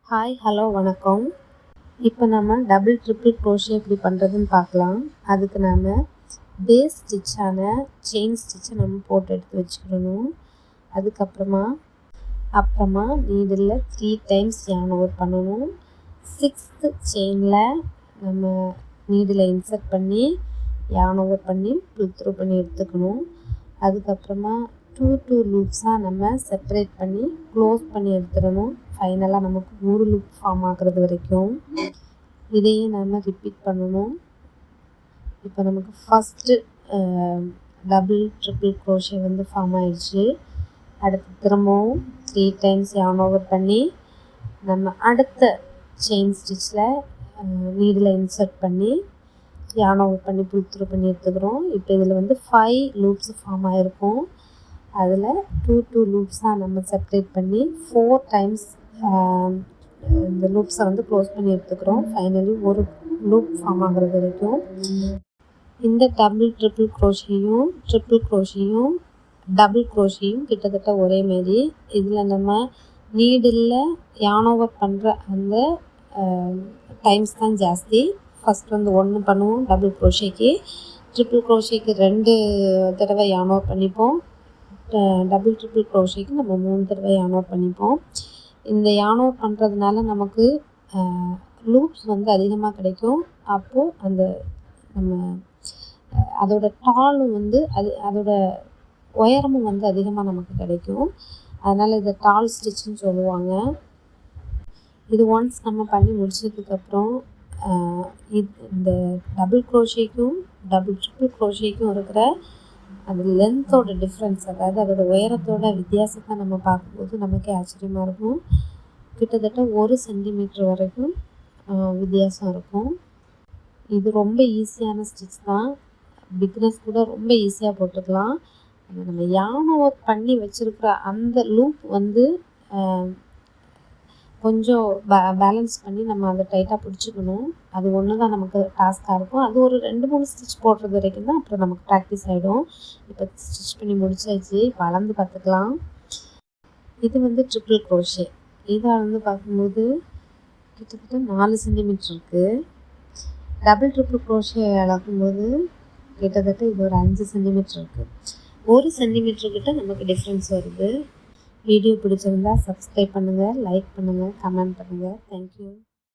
Hi hello வணக்கம். இப்போ நம்ம டபுள் ட்ரிபிள் க்ரோஷே எப்படி பண்ணுறதுன்னு பார்க்கலாம். அதுக்கு நம்ம பேஸ் ஸ்டிச்சான செயின் ஸ்டிச்சை நம்ம போட்டு எடுத்து வச்சுக்கணும். அப்புறமா நீடில் 3 டைம்ஸ் yarn over பண்ணணும். 6th செயினில் நம்ம நீடில் இன்சர்ட் பண்ணி yarn over பண்ணி புல் த்ரூ பண்ணி எடுத்துக்கணும். அதுக்கப்புறமா 2 லூப்ஸாக நம்ம செப்பரேட் பண்ணி க்ளோஸ் பண்ணி எடுத்துடணும். ஃபைனலாக நமக்கு ஒரு லூப் ஃபார்ம் ஆகிறது வரைக்கும் இதையே நம்ம ரிப்பீட் பண்ணணும். இப்போ நமக்கு first double triple crochet form ஆயிடுச்சு. அடுத்து திரும்பவும் 3 டைம்ஸ் yarn over பண்ணி நம்ம அடுத்த செயின் ஸ்டிச்சில் நீடில் இன்சர்ட் பண்ணி yarn over பண்ணி புல் த்ரூ பண்ணி எடுத்துக்கிறோம். இப்போ இதில் 5 லூப்ஸ் ஃபார்ம் ஆகிருக்கும். அதில் 2 லூப்ஸாக நம்ம செப்பரேட் பண்ணி 4 டைம்ஸ் இந்த லூப்ஸை க்ளோஸ் பண்ணி எடுத்துக்கிறோம். ஃபைனலி ஒரு லூப் ஃபார்ம் ஆகிறது வரைக்கும் இந்த டபுள் ட்ரிபிள் க்ரோஷேயும் ட்ரிபிள் க்ரோஷேயும் டபுள் க்ரோஷேயும் கிட்டத்தட்ட ஒரே மாரி. இதில் நம்ம நீடில் yarn over பண்ணுற அந்த டைம்ஸ் தான் ஜாஸ்தி. ஃபஸ்ட் 1 பண்ணுவோம் டபுள் க்ரோஷேக்கு. ட்ரிபிள் க்ரோஷேக்கு 2 தடவை yarn over பண்ணிப்போம். டபுள் ட்ரிபிள் க்ரோஷேக்கு நம்ம 3 தடவை yarn over பண்ணிப்போம். இந்த yarn over பண்ணுறதுனால நமக்கு லூப்ஸ் அதிகமாக கிடைக்கும். அப்போது அந்த நம்ம அதோட டாலும் அதோட உயரமும் அதிகமாக நமக்கு கிடைக்கும். அதனால் இதை டால் ஸ்டிச்சுன்னு சொல்லுவாங்க. இது ஒன்ஸ் நம்ம பண்ணி முடிச்சதுக்கப்புறம் இந்த டபுள் க்ரோஷேக்கும் டபுள் ட்ரிபிள் க்ரோஷேக்கும் இருக்கிற அந்த லென்த்தோட டிஃப்ரென்ஸ், அதாவது அதோட உயரத்தோட வித்தியாசத்தை நம்ம பார்க்கும்போது நமக்கே ஆச்சரியமாக இருக்கும். கிட்டத்தட்ட 1 சென்டிமீட்டர் வரைக்கும் வித்தியாசம் இருக்கும். இது ரொம்ப ஈஸியான ஸ்டிச் தான். பிக்னஸ் கூட ரொம்ப ஈஸியாக போட்டுக்கலாம். நம்ம yarn over பண்ணி வச்சுருக்கிற அந்த லூப் கொஞ்சம் பேலன்ஸ் பண்ணி நம்ம அதை டைட்டாக பிடிச்சிக்கணும். அது ஒன்று தான் நமக்கு டாஸ்க்காக இருக்கும். அது ஒரு 2-3 ஸ்டிச் போடுறது வரைக்கும் தான் அப்புறம் நமக்கு ப்ராக்டிஸ் ஆகிடும். இப்போ ஸ்டிச் பண்ணி முடிச்சாச்சு. அளந்து பார்த்துக்கலாம். இது ட்ரிபிள் க்ரோஷே. இதை பார்க்கும்போது கிட்டத்தட்ட 4 சென்டிமீட்டர் இருக்குது. டபுள் ட்ரிபிள் க்ரோஷே அளக்கும்போது கிட்டத்தட்ட இது ஒரு 5 சென்டிமீட்டர் இருக்குது. 1 சென்டிமீட்டர் கிட்ட நமக்கு டிஃப்ரென்ஸ் வருது. வீடியோ பிடிச்சிருந்தா சப்ஸ்கிரைப் பண்ணுங்கள், லைக் பண்ணுங்கள், கமெண்ட் பண்ணுங்கள். தேங்க்யூ.